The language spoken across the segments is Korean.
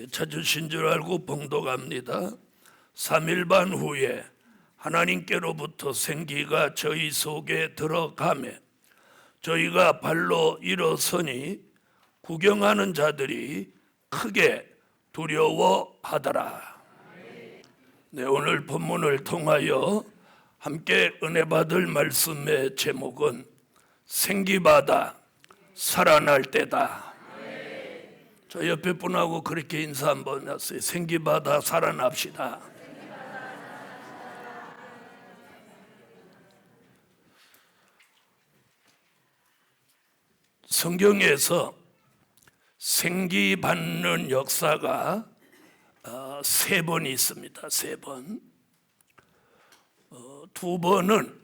찾으신 줄 알고 봉독합니다. 3일 반 후에 하나님께로부터 생기가 저희 속에 들어가매 저희가 발로 일어서니 구경하는 자들이 크게 두려워하더라. 네, 오늘 본문을 통하여 함께 은혜 받을 말씀의 제목은 생기받아 살아날 때다. 저 옆에 분하고 그렇게 인사 한번 하세요. 생기받아 살아납시다. 성경에서 생기받는 역사가 3번 있습니다. 3번. 2번은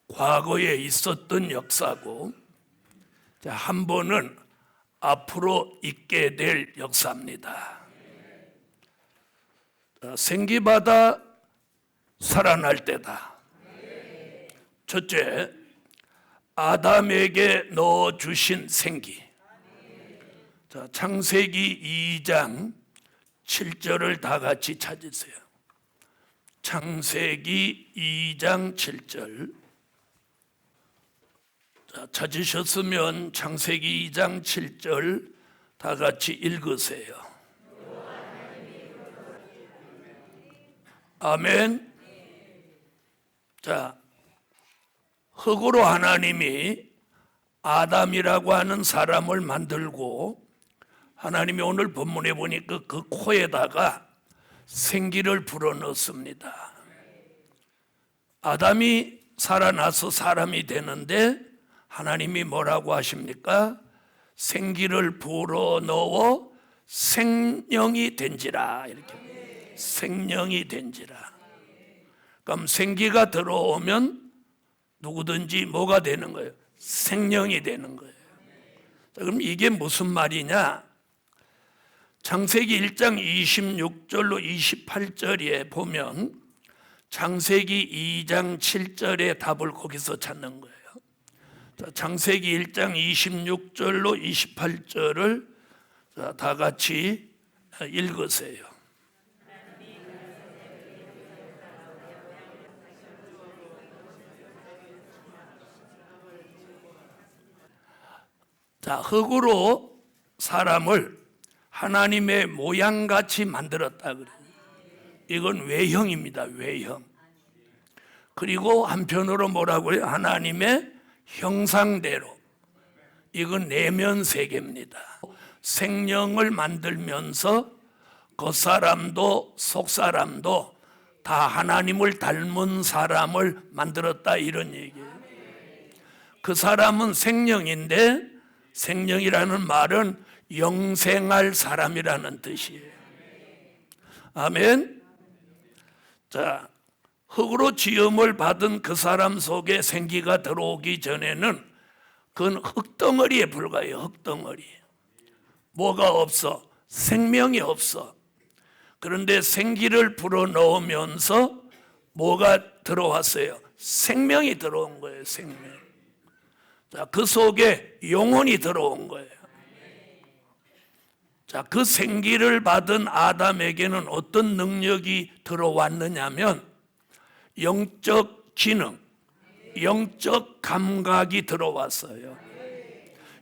과거에 있었던 역사고, 한 번은 앞으로 있게 될 역사입니다. 생기받아 살아날 때다. 첫째, 아담에게 넣어주신 생기. 자, 창세기 2장 7절을 다 같이 찾으세요. 창세기 2장 7절. 자, 찾으셨으면 창세기 2장 7절 다 같이 읽으세요. 아멘. 자, 흙으로 하나님이 아담이라고 하는 사람을 만들고, 하나님이 오늘 본문에 보니까 그 코에다가 생기를 불어넣습니다. 아담이 살아나서 사람이 되는데 하나님이 뭐라고 하십니까? 생기를 불어넣어 생명이 된지라. 이렇게 생명이 된지라. 그럼 생기가 들어오면 누구든지 뭐가 되는 거예요? 생명이 되는 거예요. 자, 그럼 이게 무슨 말이냐? 창세기 1장 26절로 28절에 보면 창세기 2장 7절의 답을 거기서 찾는 거예요. 자, 창세기 1장 26절로 28절을 다 같이 읽으세요. 자, 흙으로 사람을 하나님의 모양같이 만들었다 그래요. 이건 외형입니다. 외형. 그리고 한편으로 뭐라고 해요? 하나님의 형상대로. 이건 내면 세계입니다. 생명을 만들면서 겉사람도 속사람도 다 하나님을 닮은 사람을 만들었다, 이런 얘기예요. 그 사람은 생명인데, 생명이라는 말은 영생할 사람이라는 뜻이에요. 아멘. 자, 흙으로 지음을 받은 그 사람 속에 생기가 들어오기 전에는 그건 흙덩어리에 불과해요. 흙덩어리. 뭐가 없어? 생명이 없어. 그런데 생기를 불어넣으면서 뭐가 들어왔어요? 생명이 들어온 거예요. 생명. 자, 그 속에 영혼이 들어온 거예요. 자, 그 생기를 받은 아담에게는 어떤 능력이 들어왔느냐면 영적 기능, 영적 감각이 들어왔어요.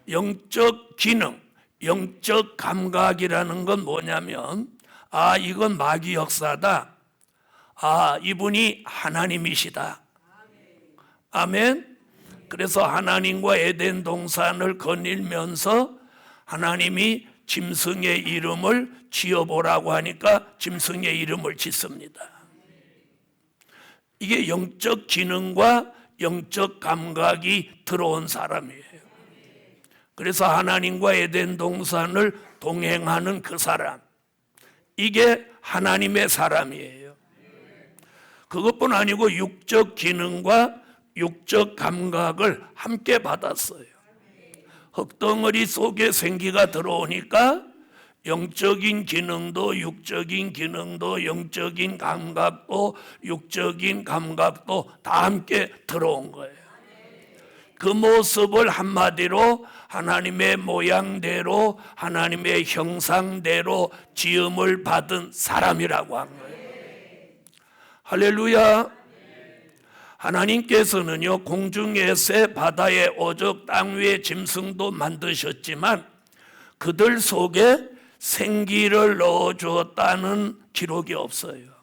영적 기능, 영적 감각이라는 건 뭐냐면, 아, 이건 마귀 역사다. 아, 이분이 하나님이시다. 아멘. 그래서 하나님과 에덴 동산을 거닐면서 하나님이 짐승의 이름을 지어보라고 하니까 짐승의 이름을 짓습니다. 이게 영적 기능과 영적 감각이 들어온 사람이에요. 그래서 하나님과 에덴 동산을 동행하는 그 사람, 이게 하나님의 사람이에요. 그것뿐 아니고 육적 기능과 육적 감각을 함께 받았어요. 흙덩어리 속에 생기가 들어오니까 영적인 기능도 육적인 기능도 영적인 감각도 육적인 감각도 다 함께 들어온 거예요. 그 모습을 한마디로 하나님의 모양대로 하나님의 형상대로 지음을 받은 사람이라고 한 거예요. 할렐루야. 하나님께서는요, 공중의 새, 바다의 오적, 땅 위의 짐승도 만드셨지만 그들 속에 생기를 넣어주었다는 기록이 없어요.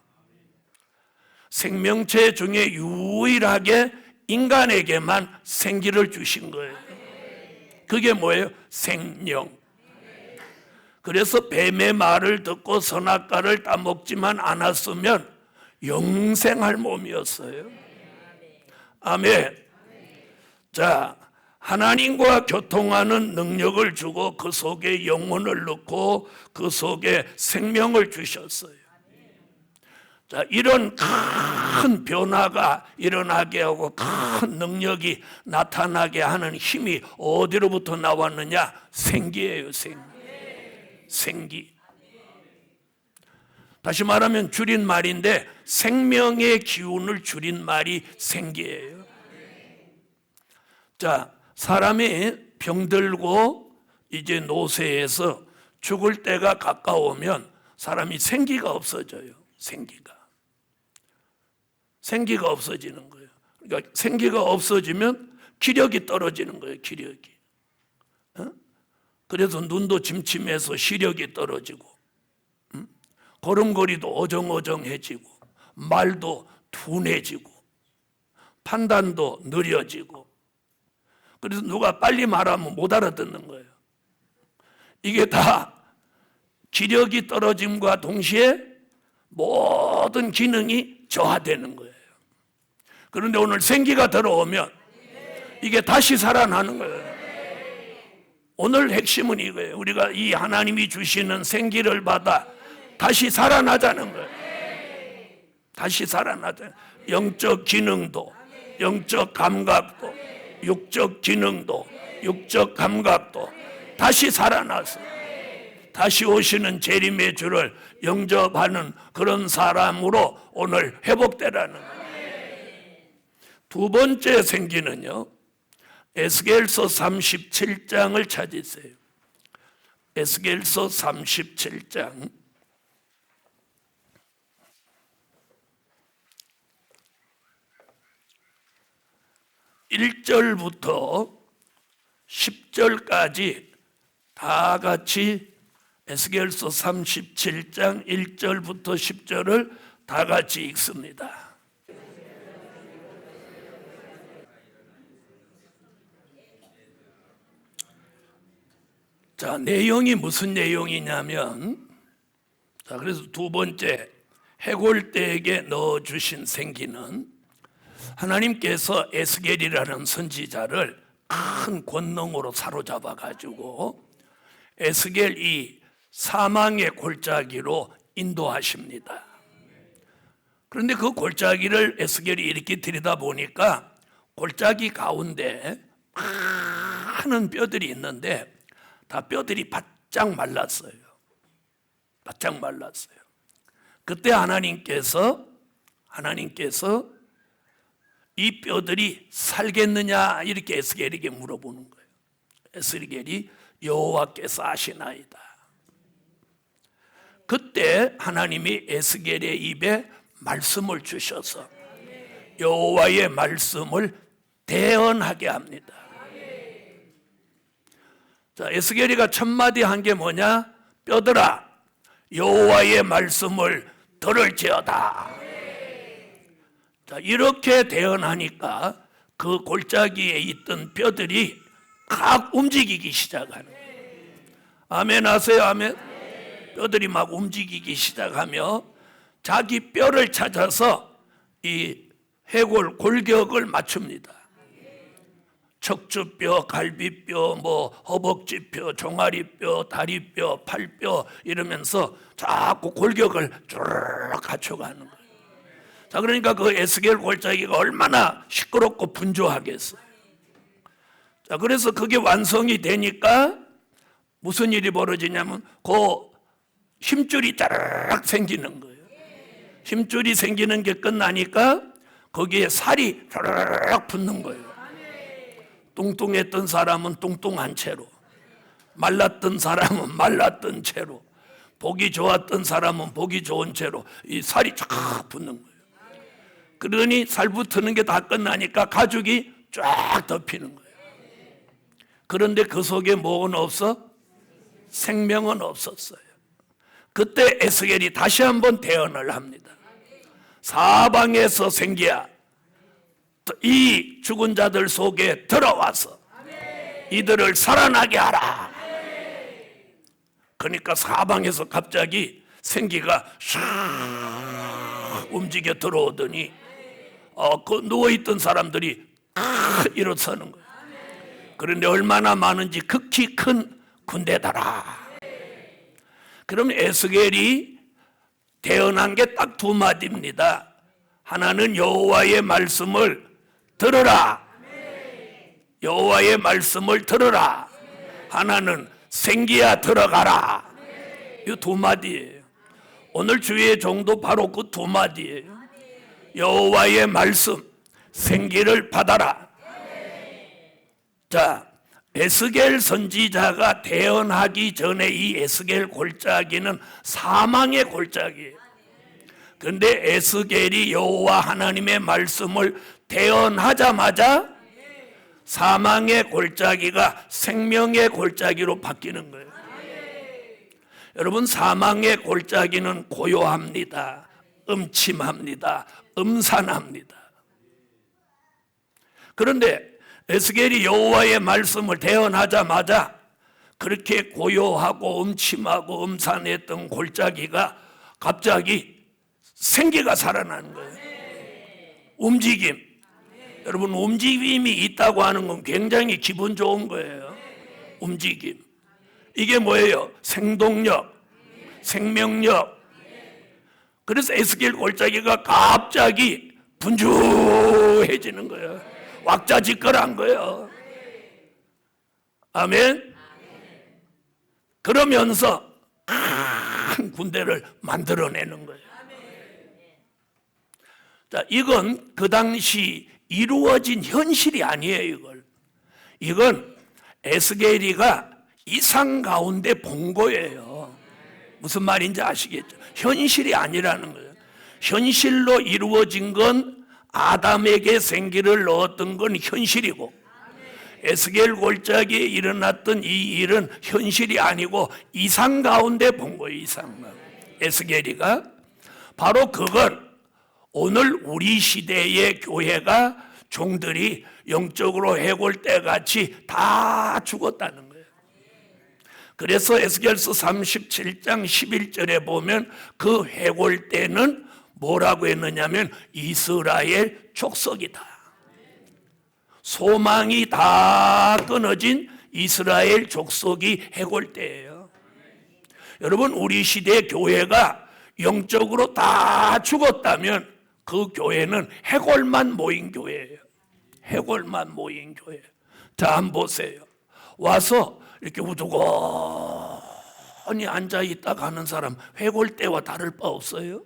생명체 중에 유일하게 인간에게만 생기를 주신 거예요. 그게 뭐예요? 생명. 그래서 뱀의 말을 듣고 선악과를 따먹지만 않았으면 영생할 몸이었어요. 아멘. 자, 하나님과 교통하는 능력을 주고 그 속에 영혼을 넣고 그 속에 생명을 주셨어요. 자, 이런 큰 변화가 일어나게 하고 큰 능력이 나타나게 하는 힘이 어디로부터 나왔느냐? 생기예요, 생기. 다시 말하면 줄인 말인데 생명의 기운을 줄인 말이 생기예요. 자, 사람이 병들고 이제 노쇠해서 죽을 때가 가까우면 사람이 생기가 없어져요. 생기가 없어지는 거예요. 그러니까 생기가 없어지면 기력이 떨어지는 거예요. 기력이. 그래서 눈도 침침해서 시력이 떨어지고, 걸음걸이도 어정어정해지고, 말도 둔해지고, 판단도 느려지고. 그래서 누가 빨리 말하면 못 알아듣는 거예요. 이게 다 기력이 떨어짐과 동시에 모든 기능이 저하되는 거예요. 그런데 오늘 생기가 들어오면 이게 다시 살아나는 거예요. 오늘 핵심은 이거예요. 우리가 이 하나님이 주시는 생기를 받아 다시 살아나자는 거예요. 다시 살아나자. 영적 기능도, 영적 감각도, 육적 기능도, 육적 감각도 다시 살아나서 다시 오시는 재림의 주를 영접하는 그런 사람으로 오늘 회복되라는 거예요. 두 번째 생기는요, 에스겔서 37장을 찾으세요. 에스겔서 37장 1절부터 10절까지 다 같이 에스겔서 37장 1절부터 10절을 다 같이 읽습니다. 자, 내용이 무슨 내용이냐면, 자, 그래서 두 번째, 해골대에게 넣어주신 생기는 하나님께서 에스겔이라는 선지자를 큰 권능으로 사로잡아 가지고 에스겔 이 사망의 골짜기로 인도하십니다. 그런데 그 골짜기를 에스겔이 이렇게 들여다보니까 골짜기 가운데 많은 뼈들이 있는데 다 뼈들이 바짝 말랐어요. 바짝 말랐어요. 그때 하나님께서 이 뼈들이 살겠느냐 이렇게 에스겔에게 물어보는 거예요. 에스겔이 여호와께서 아시나이다. 그때 하나님이 에스겔의 입에 말씀을 주셔서 여호와의 말씀을 대언하게 합니다. 자, 에스겔이가 첫 마디 한 게 뭐냐? 뼈들아, 여호와의 말씀을 들을지어다. 자, 이렇게 대언하니까 그 골짜기에 있던 뼈들이 막 움직이기 시작하는 거예요. 아멘 하세요. 아멘. 뼈들이 막 움직이기 시작하며 자기 뼈를 찾아서 이 해골 골격을 맞춥니다. 척추뼈, 갈비뼈, 뭐 허벅지뼈, 종아리뼈, 다리뼈, 팔뼈 이러면서 자꾸 골격을 쭉 갖춰가는 거예요. 자, 그러니까 그 에스겔 골짜기가 얼마나 시끄럽고 분주하겠어요. 자, 그래서 그게 완성이 되니까 무슨 일이 벌어지냐면 그 힘줄이 짜르륵 생기는 거예요. 힘줄이 생기는 게 끝나니까 거기에 살이 짜르륵 붙는 거예요. 뚱뚱했던 사람은 뚱뚱한 채로, 말랐던 사람은 말랐던 채로, 보기 좋았던 사람은 보기 좋은 채로 이 살이 쫙 붙는 거예요. 그러니 살 붙는 게 다 끝나니까 가죽이 쫙 덮이는 거예요. 그런데 그 속에 뭐는 없어? 생명은 없었어요. 그때 에스겔이 다시 한번 대언을 합니다. 사방에서 생기야 이 죽은 자들 속에 들어와서 이들을 살아나게 하라. 그러니까 사방에서 갑자기 생기가 샥 움직여 들어오더니 그 누워있던 사람들이 일어서는 거예요. 그런데 얼마나 많은지 극히 큰 군대더라. 그럼 에스겔이 대언한 게 딱 두 마디입니다. 하나는 여호와의 말씀을 들으라. 여호와의 말씀을 들으라. 하나는 생기야 들어가라. 이 두 마디예요. 오늘 주의 종도 바로 그 두 마디예요. 여호와의 말씀, 생기를 받아라. 자, 에스겔 선지자가 대언하기 전에 이 에스겔 골짜기는 사망의 골짜기예요. 그런데 에스겔이 여호와 하나님의 말씀을 대언하자마자 사망의 골짜기가 생명의 골짜기로 바뀌는 거예요. 여러분, 사망의 골짜기는 고요합니다. 음침합니다. 음산합니다. 그런데 에스겔이 여호와의 말씀을 대언하자마자 그렇게 고요하고 음침하고 음산했던 골짜기가 갑자기 생기가 살아나는 거예요. 움직임. 여러분, 움직임이 있다고 하는 건 굉장히 기분 좋은 거예요. 움직임. 이게 뭐예요? 생동력, 생명력. 그래서 에스겔 골짜기가 갑자기 분주해지는 거예요. 왁자지껄한 거예요. 아멘. 그러면서 큰 군대를 만들어내는 거예요. 자, 이건 그 당시 이루어진 현실이 아니에요. 이건 에스겔이가 이상 가운데 본 거예요. 무슨 말인지 아시겠죠? 현실이 아니라는 거예요. 현실로 이루어진 건 아담에게 생기를 넣었던 건 현실이고, 에스겔 골짜기에 일어났던 이 일은 현실이 아니고 이상 가운데 본 거예요. 이상 가운데. 에스겔이가 바로 그건 오늘 우리 시대의 교회가 종들이 영적으로 해골대 같이 다 죽었다는 거예요. 그래서 에스겔서 37장 11절에 보면 그 해골대는 뭐라고 했느냐면 이스라엘 족속이다. 소망이 다 끊어진 이스라엘 족속이 해골대예요. 여러분, 우리 시대 교회가 영적으로 다 죽었다면 그 교회는 해골만 모인 교회예요. 해골만 모인 교회. 자, 한번 보세요. 와서 이렇게 우두거니 앉아있다 가는 사람 해골대와 다를 바 없어요.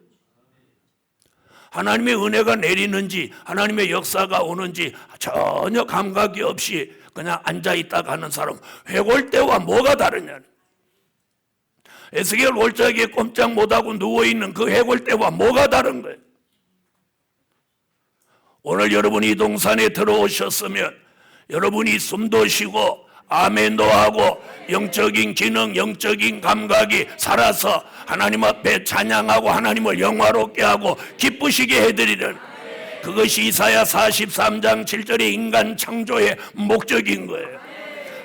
하나님의 은혜가 내리는지 하나님의 역사가 오는지 전혀 감각이 없이 그냥 앉아있다 가는 사람 해골대와 뭐가 다르냐. 에스겔 골짜기에 꼼짝 못하고 누워있는 그 해골대와 뭐가 다른 거예요. 오늘 여러분이 이 동산에 들어오셨으면 여러분이 숨도 쉬고 아멘도 하고 영적인 기능, 영적인 감각이 살아서 하나님 앞에 찬양하고 하나님을 영화롭게 하고 기쁘시게 해드리는 그것이 이사야 43장 7절의 인간 창조의 목적인 거예요.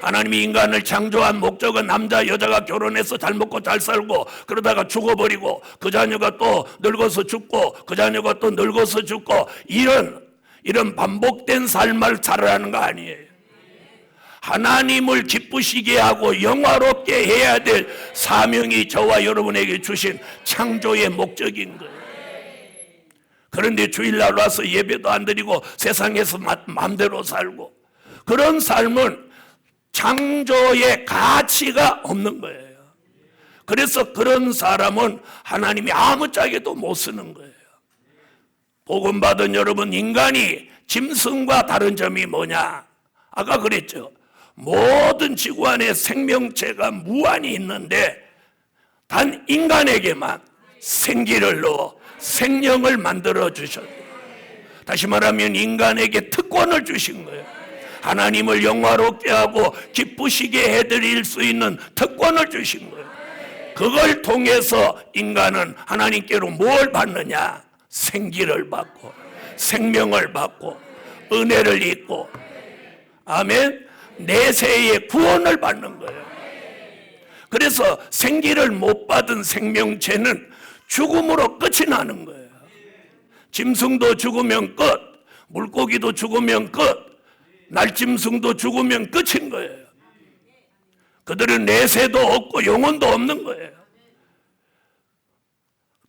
하나님이 인간을 창조한 목적은 남자 여자가 결혼해서 잘 먹고 잘 살고 그러다가 죽어버리고 그 자녀가 또 늙어서 죽고 그 자녀가 또 늙어서 죽고 이런 반복된 삶을 살아가는 거 아니에요. 하나님을 기쁘시게 하고 영화롭게 해야 될 사명이 저와 여러분에게 주신 창조의 목적인 거예요. 그런데 주일날 와서 예배도 안 드리고 세상에서 마음대로 살고 그런 삶은 창조의 가치가 없는 거예요. 그래서 그런 사람은 하나님이 아무짝에도 못 쓰는 거예요. 복음 받은 여러분, 인간이 짐승과 다른 점이 뭐냐? 아까 그랬죠. 모든 지구 안에 생명체가 무한히 있는데 단 인간에게만 생기를 넣어 생명을 만들어 주셨어요. 다시 말하면 인간에게 특권을 주신 거예요. 하나님을 영화롭게 하고 기쁘시게 해드릴 수 있는 특권을 주신 거예요. 그걸 통해서 인간은 하나님께로 뭘 받느냐? 생기를 받고 생명을 받고 은혜를 입고, 아멘, 내세의 구원을 받는 거예요. 그래서 생기를 못 받은 생명체는 죽음으로 끝이 나는 거예요. 짐승도 죽으면 끝, 물고기도 죽으면 끝, 날짐승도 죽으면 끝인 거예요. 그들은 내세도 없고 영혼도 없는 거예요.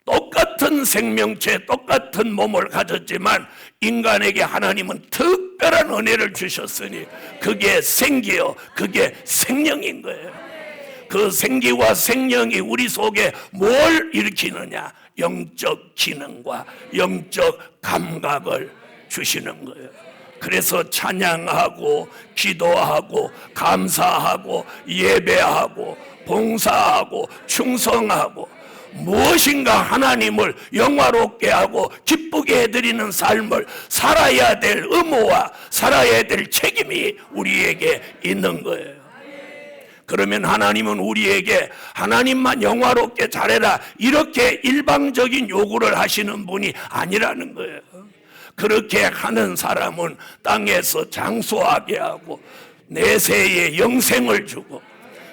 똑같은 생명체, 똑같은 몸을 가졌지만 인간에게 하나님은 특별한 은혜를 주셨으니 그게 생기요, 그게 생명인 거예요. 그 생기와 생명이 우리 속에 뭘 일으키느냐? 영적 기능과 영적 감각을 주시는 거예요. 그래서 찬양하고 기도하고 감사하고 예배하고 봉사하고 충성하고 무엇인가 하나님을 영화롭게 하고 기쁘게 해드리는 삶을 살아야 될 의무와 살아야 될 책임이 우리에게 있는 거예요. 그러면 하나님은 우리에게 하나님만 영화롭게 잘해라 이렇게 일방적인 요구를 하시는 분이 아니라는 거예요. 그렇게 하는 사람은 땅에서 장수하게 하고 내세에 영생을 주고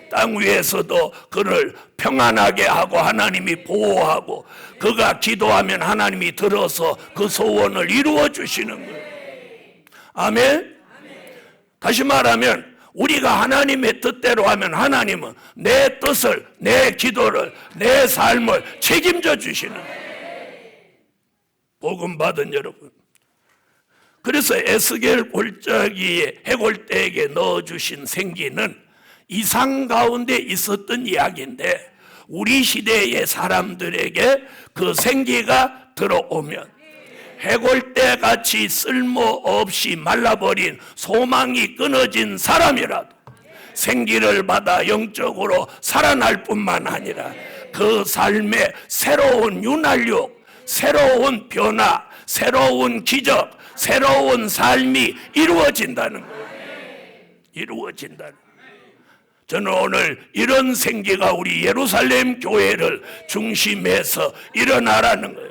땅 위에서도 그를 평안하게 하고 하나님이 보호하고 그가 기도하면 하나님이 들어서 그 소원을 이루어 주시는 거예요. 아멘. 다시 말하면 우리가 하나님의 뜻대로 하면 하나님은 내 뜻을, 내 기도를, 내 삶을 책임져 주시는 거예요. 복음 받은 여러분, 그래서 에스겔 골짜기에 해골대에게 넣어주신 생기는 이상 가운데 있었던 이야기인데 우리 시대의 사람들에게 그 생기가 들어오면 해골대같이 쓸모없이 말라버린 소망이 끊어진 사람이라도 생기를 받아 영적으로 살아날 뿐만 아니라 그 삶에 새로운 윤활유, 새로운 변화, 새로운 기적, 새로운 삶이 이루어진다는 거예요. 이루어진다는 거예요. 저는 오늘 이런 생기가 우리 예루살렘 교회를 중심해서 일어나라는 거예요.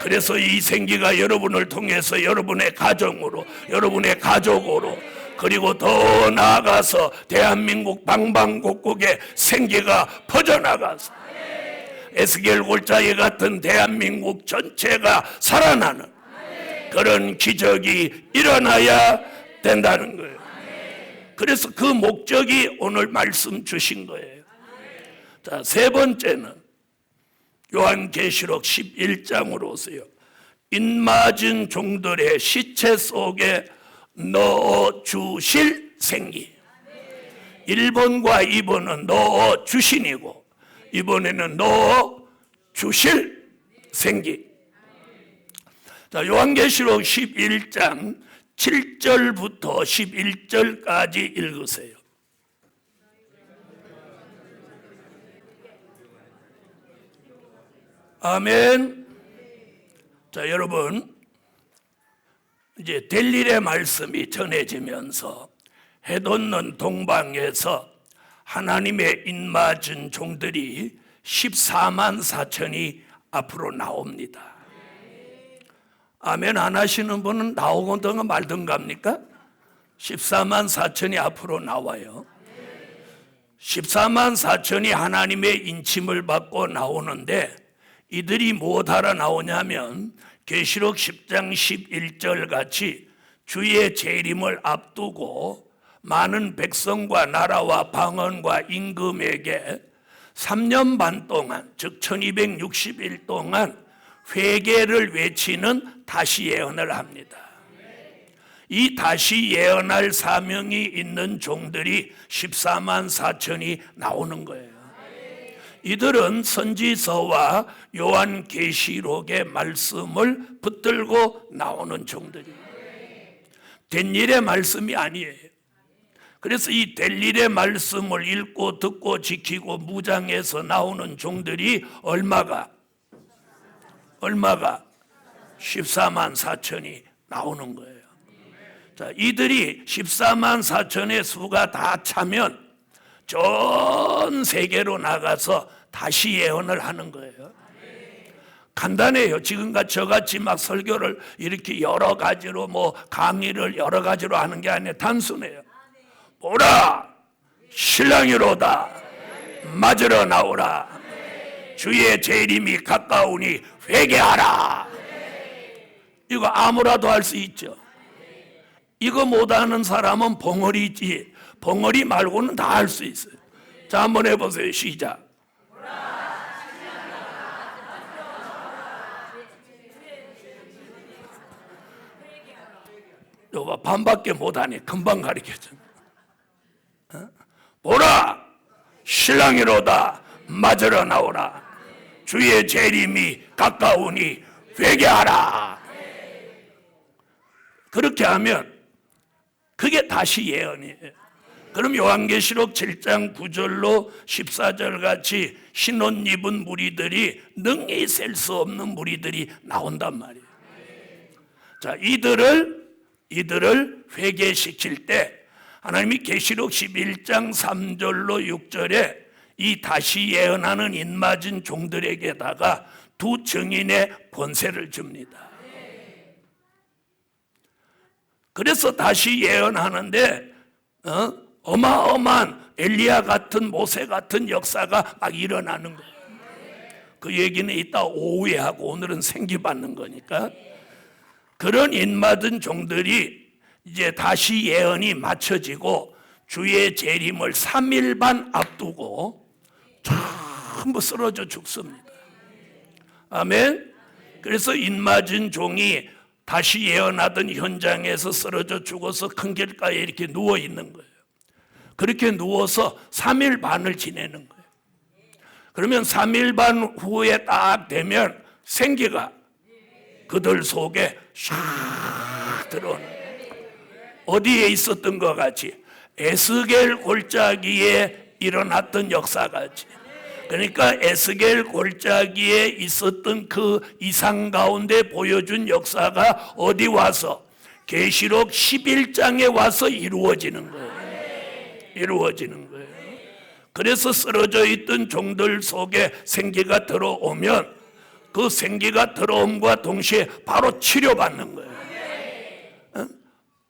그래서 이 생기가 여러분을 통해서 여러분의 가정으로, 여러분의 가족으로, 그리고 더 나아가서 대한민국 방방곡곡에 생기가 퍼져나가서 에스겔 골짜기 같은 대한민국 전체가 살아나는 그런 기적이 일어나야 된다는 거예요. 그래서 그 목적이 오늘 말씀 주신 거예요. 자, 세 번째는 요한계시록 11장으로 오세요. 인맞은 종들의 시체 속에 넣어주실 생기. 1번과 2번은 넣어주신이고 이번에는 넣어주실 생기. 자, 요한계시록 11장 7절부터 11절까지 읽으세요. 아멘. 자, 여러분, 이제 될 일의 말씀이 전해지면서 해돋는 동방에서 하나님의 인맞은 종들이 14만 4천이 앞으로 나옵니다. 아멘 안 하시는 분은 나오건가 말든갑니까? 14만 4천이 앞으로 나와요. 14만 4천이 하나님의 인침을 받고 나오는데 이들이 무엇하러 나오냐면 계시록 10장 11절 같이 주의 재림을 앞두고 많은 백성과 나라와 방언과 임금에게 3년 반 동안, 즉 1260일 동안 회개를 외치는 다시 예언을 합니다. 이 다시 예언할 사명이 있는 종들이 14만 4천이 나오는 거예요. 이들은 선지서와 요한계시록의 말씀을 붙들고 나오는 종들이에요. 된 일의 말씀이 아니에요. 그래서 이 될 일의 말씀을 읽고 듣고 지키고 무장해서 나오는 종들이 얼마가 14만 4천이 나오는 거예요. 자, 이들이 14만 4천의 수가 다 차면 전 세계로 나가서 다시 예언을 하는 거예요. 간단해요. 지금같이 저같이 막 설교를 이렇게 여러 가지로 강의를 여러 가지로 하는 게 아니라 단순해요. 보라, 신랑이로다. 맞으러 나오라. 주의 재림이 가까우니 회개하라. 이거 아무라도 할 수 있죠. 이거 못하는 사람은 벙어리지, 벙어리 말고는 다 할 수 있어요. 자, 한번 해보세요. 시작. 이거 반밖에 못하니 금방 가르쳐줘. 보라, 신랑이로다. 맞으러 나오라. 주의 재림이 가까우니 회개하라. 그렇게 하면 그게 다시 예언이에요. 그럼 요한계시록 7장 9절로 14절 같이 흰옷 입은 무리들이 능히 셀 수 없는 무리들이 나온단 말이에요. 자, 이들을 회개시킬 때 하나님이 계시록 11장 3절로 6절에 이 다시 예언하는 인맞은 종들에게다가 두 증인의 권세를 줍니다. 그래서 다시 예언하는데 어마어마한 엘리야 같은 모세 같은 역사가 막 일어나는 거예요. 그 얘기는 이따 오후에 하고 오늘은 생기받는 거니까. 그런 인맞은 종들이 이제 다시 예언이 맞춰지고 주의 재림을 3일 반 앞두고 전부 쓰러져 죽습니다. 아멘. 그래서 인맞은 종이 다시 예언하던 현장에서 쓰러져 죽어서 큰 길가에 이렇게 누워 있는 거예요. 그렇게 누워서 3일 반을 지내는 거예요. 그러면 3일 반 후에 딱 되면 생기가 그들 속에 샥 들어오는 거예요. 어디에 있었던 것 같이 에스겔 골짜기에 일어났던 역사 같이. 그러니까 에스겔 골짜기에 있었던 그 이상 가운데 보여준 역사가 어디 와서 계시록 11장에 와서 이루어지는 거예요. 이루어지는 거예요. 그래서 쓰러져 있던 종들 속에 생기가 들어오면 그 생기가 들어옴과 동시에 바로 치료받는 거예요.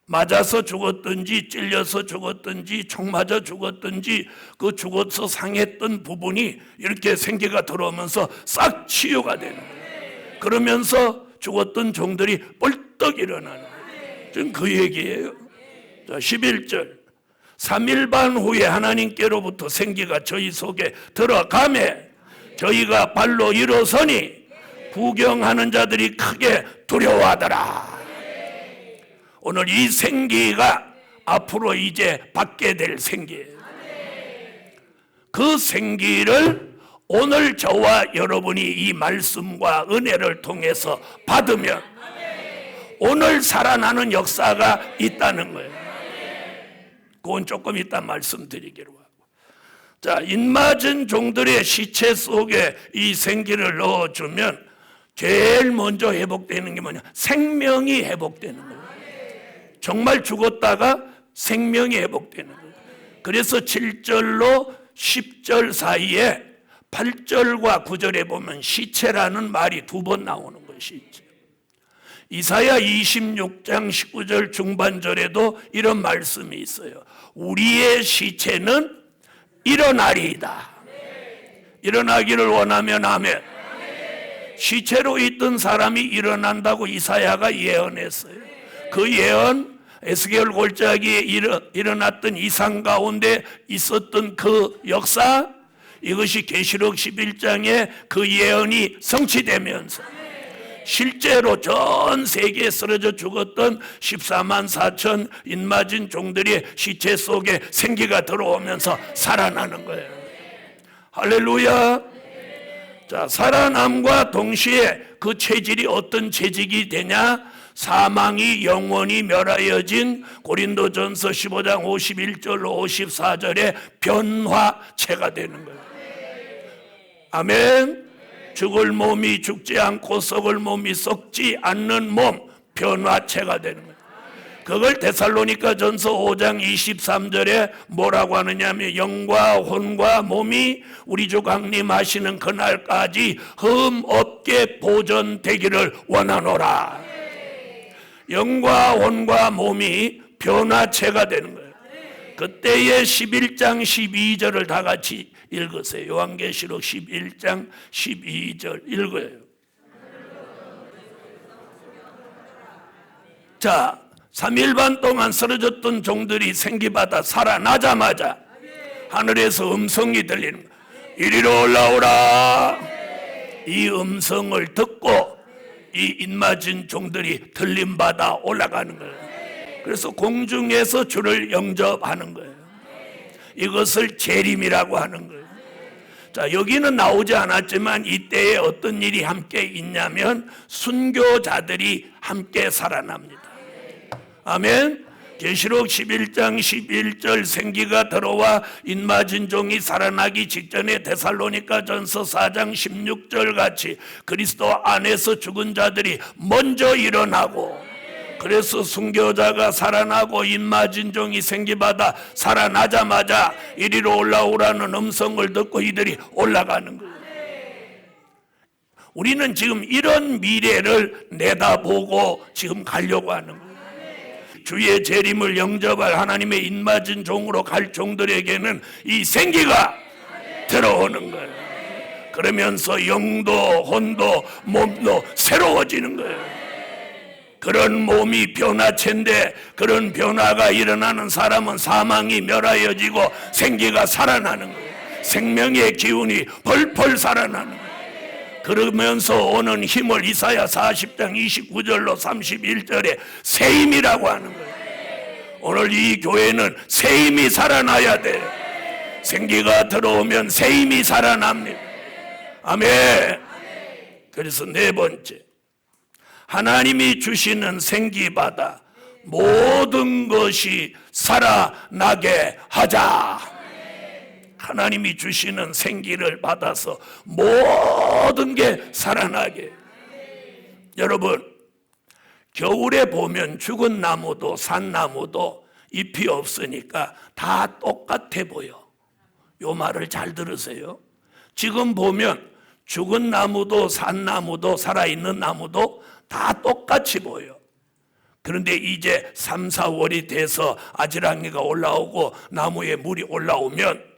맞아서 죽었든지 찔려서 죽었든지 총 맞아 죽었든지 그 죽어서 상했던 부분이 이렇게 생기가 들어오면서 싹 치유가 되는 거예요. 그러면서 죽었던 종들이 벌떡 일어나는 거예요. 지금 그 얘기예요. 자, 11절 3일 반 후에 하나님께로부터 생기가 저희 속에 들어가매 저희가 발로 일어서니 구경하는 자들이 크게 두려워하더라. 오늘 이 생기가 앞으로 이제 받게 될 생기예요. 그 생기를 오늘 저와 여러분이 이 말씀과 은혜를 통해서 받으면 오늘 살아나는 역사가 있다는 거예요. 그건 조금 이따 말씀드리기로 하고. 자, 인맞은 종들의 시체 속에 이 생기를 넣어주면 제일 먼저 회복되는 게 뭐냐? 생명이 회복되는 거예요. 정말 죽었다가 생명이 회복되는 거예요. 그래서 7절로 10절 사이에 8절과 9절에 보면 시체라는 말이 두 번 나오는 것이 있죠. 이사야 26장 19절 중반절에도 이런 말씀이 있어요. 우리의 시체는 일어나리이다. 일어나기를 원하면 아멘. 시체로 있던 사람이 일어난다고 이사야가 예언했어요. 그 예언, 에스겔 골짜기에 일어났던 이상 가운데 있었던 그 역사, 이것이 계시록 11장에 그 예언이 성취되면서 실제로 전 세계에 쓰러져 죽었던 14만 4천 인맞은 종들이 시체 속에 생기가 들어오면서 살아나는 거예요. 할렐루야. 자, 살아남과 동시에 그 체질이 어떤 체질이 되냐? 사망이 영원히 멸하여진 고린도전서 15장 51절로 54절의 변화체가 되는 거예요. 아멘. 죽을 몸이 죽지 않고 썩을 몸이 썩지 않는 몸, 변화체가 되는 거예요. 그걸 데살로니가 전서 5장 23절에 뭐라고 하느냐면 영과 혼과 몸이 우리 주 강림하시는 그날까지 흠 없게 보존되기를 원하노라. 영과 혼과 몸이 변화체가 되는 거예요. 그때의 11장 12절을 다 같이 읽으세요. 요한계시록 11장 12절 읽어요. 자, 3일 반 동안 쓰러졌던 종들이 생기받아 살아나자마자 하늘에서 음성이 들리는 거예요. 이리로 올라오라. 이 음성을 듣고 이 입맞은 종들이 들림받아 올라가는 거예요. 그래서 공중에서 주를 영접하는 거예요. 이것을 재림이라고 하는 거예요. 자, 여기는 나오지 않았지만 이때에 어떤 일이 함께 있냐면 순교자들이 함께 살아납니다. 아멘. 계시록 11장 11절 생기가 들어와 인맞은 종이 살아나기 직전에 데살로니가 전서 4장 16절 같이 그리스도 안에서 죽은 자들이 먼저 일어나고, 그래서 순교자가 살아나고 인맞은 종이 생기받아 살아나자마자 이리로 올라오라는 음성을 듣고 이들이 올라가는 거예요. 우리는 지금 이런 미래를 내다보고 지금 가려고 하는 거예요. 주의 재림을 영접할 하나님의 인맞은 종으로 갈 종들에게는 이 생기가 들어오는 거예요. 그러면서 영도 혼도 몸도 새로워지는 거예요. 그런 몸이 변화체인데 그런 변화가 일어나는 사람은 사망이 멸하여지고 생기가 살아나는 거예요. 생명의 기운이 펄펄 살아나는 거예요. 그러면서 오는 힘을 이사야 40장 29절로 31절에 새 힘이라고 하는 거예요. 오늘 이 교회는 새 힘이 살아나야 돼. 생기가 들어오면 새 힘이 살아납니다. 아멘. 그래서 네 번째, 하나님이 주시는 생기받아 모든 것이 살아나게 하자. 하나님이 주시는 생기를 받아서 모든 게 살아나게. 여러분, 겨울에 보면 죽은 나무도 산나무도 잎이 없으니까 다 똑같아 보여. 요 말을 잘 들으세요. 지금 보면 죽은 나무도 산나무도 살아있는 나무도 다 똑같이 보여. 그런데 이제 3, 4월이 돼서 아지랑이가 올라오고 나무에 물이 올라오면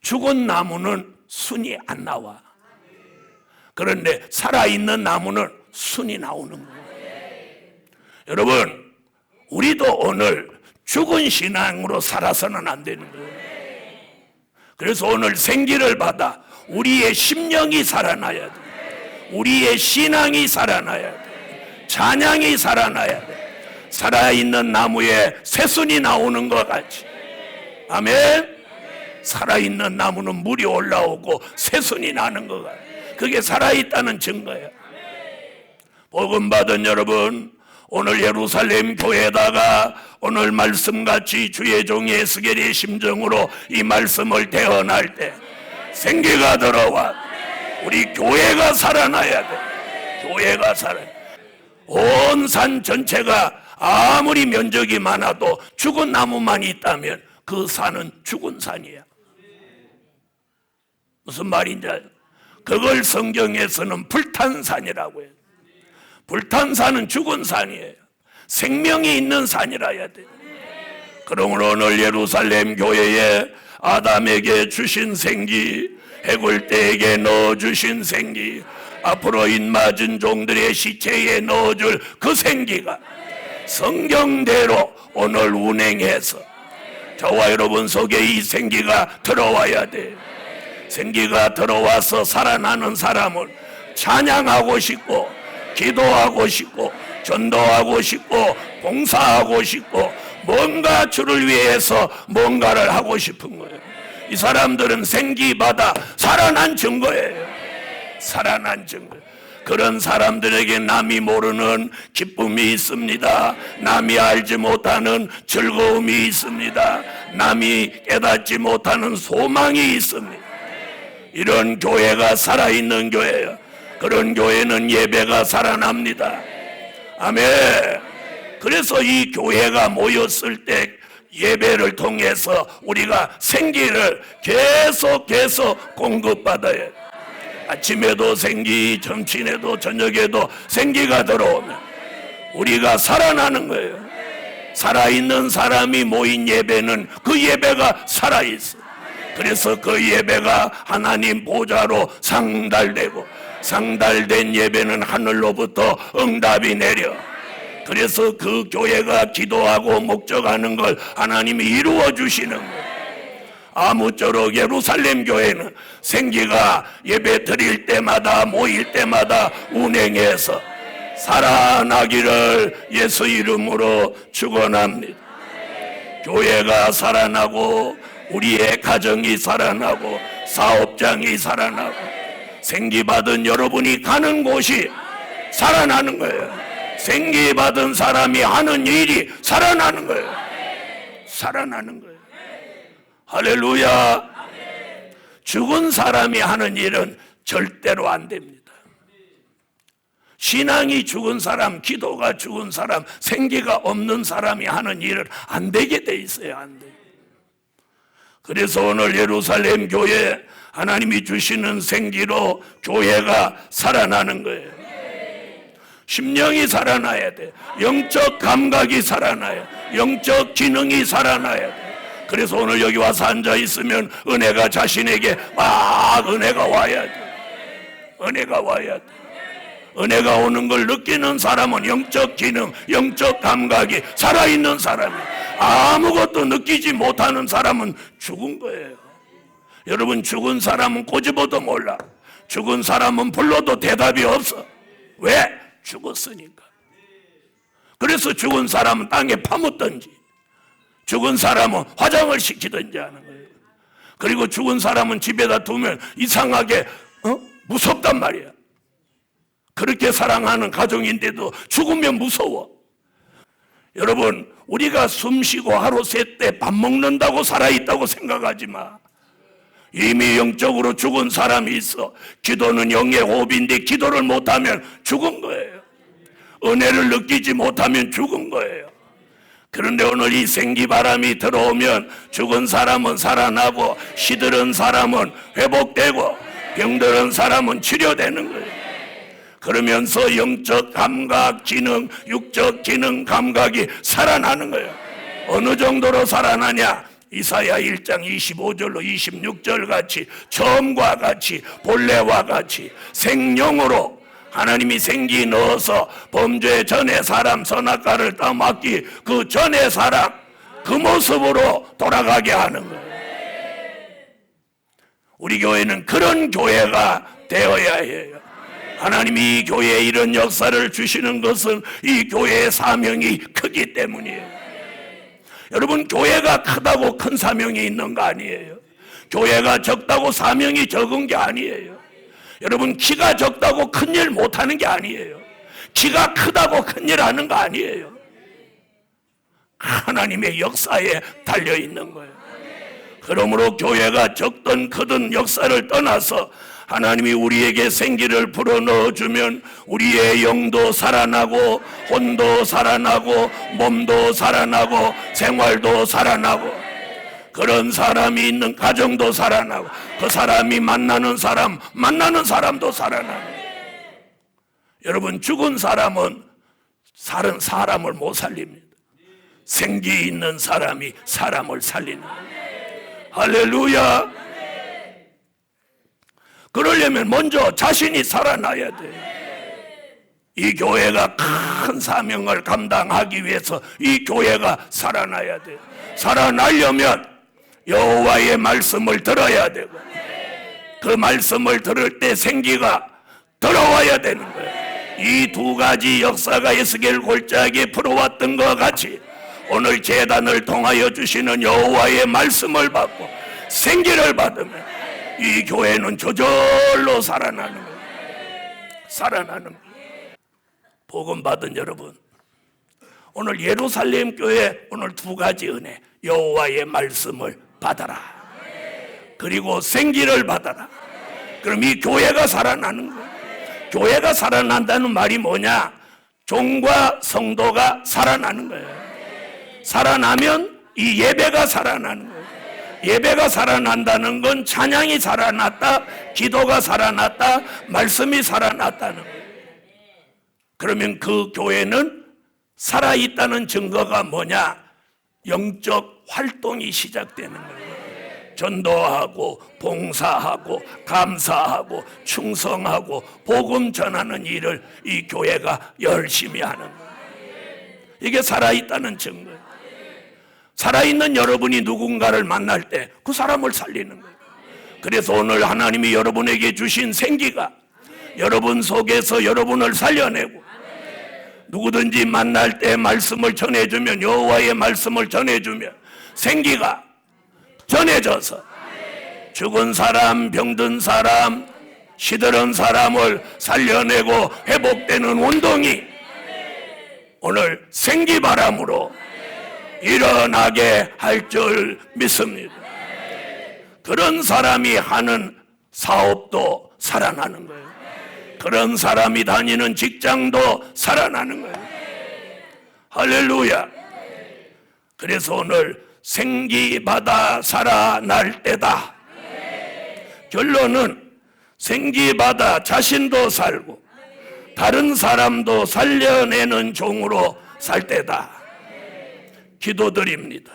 죽은 나무는 순이 안 나와. 그런데 살아있는 나무는 순이 나오는 거예요. 여러분, 우리도 오늘 죽은 신앙으로 살아서는 안 되는 거예요. 그래서 오늘 생기를 받아 우리의 심령이 살아나야 돼. 우리의 신앙이 살아나야 돼. 찬양이 살아나야 돼. 살아있는 나무에 새순이 나오는 것 같이. 아멘. 살아있는 나무는 물이 올라오고 새순이 나는 것 같아. 그게 살아있다는 증거예요. 복음 받은 여러분, 오늘 예루살렘 교회에다가 오늘 말씀같이 주의 종 에스겔의 심정으로 이 말씀을 대언할 때 생기가 들어와 우리 교회가 살아나야 돼. 교회가 살아야 돼. 온 산 전체가 아무리 면적이 많아도 죽은 나무만 있다면 그 산은 죽은 산이야. 무슨 말인지 알죠? 그걸 성경에서는 불탄 산이라고 해요. 불탄 산은 죽은 산이에요. 생명이 있는 산이라야 돼. 그러므로 오늘 예루살렘 교회에 아담에게 주신 생기, 해골 때에게 넣어주신 생기, 앞으로 인맞은 종들의 시체에 넣어줄 그 생기가 성경대로 오늘 운행해서 저와 여러분 속에 이 생기가 들어와야 돼. 생기가 들어와서 살아나는 사람은 찬양하고 싶고 기도하고 싶고 전도하고 싶고 봉사하고 싶고 뭔가 주를 위해서 뭔가를 하고 싶은 거예요. 이 사람들은 생기받아 살아난 증거예요. 살아난 증거. 그런 사람들에게 남이 모르는 기쁨이 있습니다. 남이 알지 못하는 즐거움이 있습니다. 남이 깨닫지 못하는 소망이 있습니다. 이런 교회가 살아있는 교회예요. 그런 교회는 예배가 살아납니다. 아멘. 그래서 이 교회가 모였을 때 예배를 통해서 우리가 생기를 계속 공급받아야 해요. 아침에도 생기, 점심에도 저녁에도 생기가 들어오면 우리가 살아나는 거예요. 살아있는 사람이 모인 예배는 그 예배가 살아있어. 그래서 그 예배가 하나님 보좌로 상달되고, 상달된 예배는 하늘로부터 응답이 내려. 그래서 그 교회가 기도하고 목적하는 걸 하나님이 이루어 주시는 거예요. 아무쪼록 예루살렘 교회는 생기가 예배 드릴 때마다 모일 때마다 운행해서 살아나기를 예수 이름으로 축원합니다. 교회가 살아나고 우리의 가정이 살아나고 사업장이 살아나고 생기받은 여러분이 가는 곳이 살아나는 거예요. 생기받은 사람이 하는 일이 살아나는 거예요. 살아나는 거예요. 할렐루야. 죽은 사람이 하는 일은 절대로 안 됩니다. 신앙이 죽은 사람, 기도가 죽은 사람, 생기가 없는 사람이 하는 일은 안 되게 돼 있어요. 안 돼. 그래서 오늘 예루살렘 교회 하나님이 주시는 생기로 교회가 살아나는 거예요. 심령이 살아나야 돼. 영적 감각이 살아나야 돼. 영적 기능이 살아나야 돼. 그래서 오늘 여기 와서 앉아 있으면 은혜가 자신에게 막 은혜가 와야 돼. 은혜가 와야 돼. 은혜가 오는 걸 느끼는 사람은 영적 기능, 영적 감각이 살아있는 사람이에요. 아무것도 느끼지 못하는 사람은 죽은 거예요. 여러분, 죽은 사람은 꼬집어도 몰라. 죽은 사람은 불러도 대답이 없어. 왜? 죽었으니까. 그래서 죽은 사람은 땅에 파묻든지, 죽은 사람은 화장을 시키든지 하는 거예요. 그리고 죽은 사람은 집에다 두면 이상하게 무섭단 말이야. 그렇게 사랑하는 가정인데도 죽으면 무서워. 여러분, 우리가 숨쉬고 하루 새 때 밥 먹는다고 살아있다고 생각하지 마. 이미 영적으로 죽은 사람이 있어. 기도는 영의 호흡인데 기도를 못하면 죽은 거예요. 은혜를 느끼지 못하면 죽은 거예요. 그런데 오늘 이 생기바람이 들어오면 죽은 사람은 살아나고, 시들은 사람은 회복되고, 병들은 사람은 치료되는 거예요. 그러면서 영적 감각, 기능, 육적 기능, 감각이 살아나는 거예요. 어느 정도로 살아나냐? 이사야 1장 25절로 26절 같이, 처음과 같이, 본래와 같이 생령으로 하나님이 생기 넣어서 범죄 전의 사람, 선악과를 따먹기 그 전의 사람, 그 모습으로 돌아가게 하는 거예요. 우리 교회는 그런 교회가 되어야 해요. 하나님이 이 교회에 이런 역사를 주시는 것은 이 교회의 사명이 크기 때문이에요. 여러분, 교회가 크다고 큰 사명이 있는 거 아니에요. 교회가 적다고 사명이 적은 게 아니에요. 여러분, 키가 적다고 큰일 못하는 게 아니에요. 키가 크다고 큰일 하는 거 아니에요. 하나님의 역사에 달려있는 거예요. 그러므로 교회가 적든 크든 역사를 떠나서 하나님이 우리에게 생기를 불어넣어주면 우리의 영도 살아나고, 혼도 살아나고, 몸도 살아나고, 생활도 살아나고, 그런 사람이 있는 가정도 살아나고, 그 사람이 만나는 사람도 살아나고. 여러분, 죽은 사람은 다른 사람을 못 살립니다. 생기 있는 사람이 사람을 살리는 거예요. 할렐루야. 그러려면 먼저 자신이 살아나야 돼. 이 교회가 큰 사명을 감당하기 위해서 이 교회가 살아나야 돼. 살아나려면 여호와의 말씀을 들어야 되고, 그 말씀을 들을 때 생기가 들어와야 되는 거예요. 이 두 가지 역사가 에스겔 골짜기에 풀어왔던 것 같이 오늘 제단을 통하여 주시는 여호와의 말씀을 받고 생기를 받으면 이 교회는 저절로 살아나는 거예요. 살아나는 거예요. 복음 받은 여러분, 오늘 예루살렘 교회 오늘 두 가지 은혜, 여호와의 말씀을 받아라, 그리고 생기를 받아라. 그럼 이 교회가 살아나는 거예요. 교회가 살아난다는 말이 뭐냐? 종과 성도가 살아나는 거예요. 살아나면 이 예배가 살아나는 거예요. 예배가 살아난다는 건 찬양이 살아났다, 기도가 살아났다, 말씀이 살아났다는 거예요. 그러면 그 교회는 살아있다는 증거가 뭐냐? 영적 활동이 시작되는 거예요. 전도하고 봉사하고 감사하고 충성하고 복음 전하는 일을 이 교회가 열심히 하는 거예요. 이게 살아있다는 증거예요. 살아있는 여러분이 누군가를 만날 때 그 사람을 살리는 거예요. 그래서 오늘 하나님이 여러분에게 주신 생기가 여러분 속에서 여러분을 살려내고, 누구든지 만날 때 말씀을 전해주면, 여호와의 말씀을 전해주면 생기가 전해져서 죽은 사람, 병든 사람, 시들은 사람을 살려내고 회복되는 운동이 오늘 생기바람으로 일어나게 할 줄 믿습니다. 그런 사람이 하는 사업도 살아나는 거예요. 그런 사람이 다니는 직장도 살아나는 거예요. 할렐루야. 그래서 오늘 생기받아 살아날 때다. 결론은 생기받아 자신도 살고 다른 사람도 살려내는 종으로 살 때다. 기도드립니다.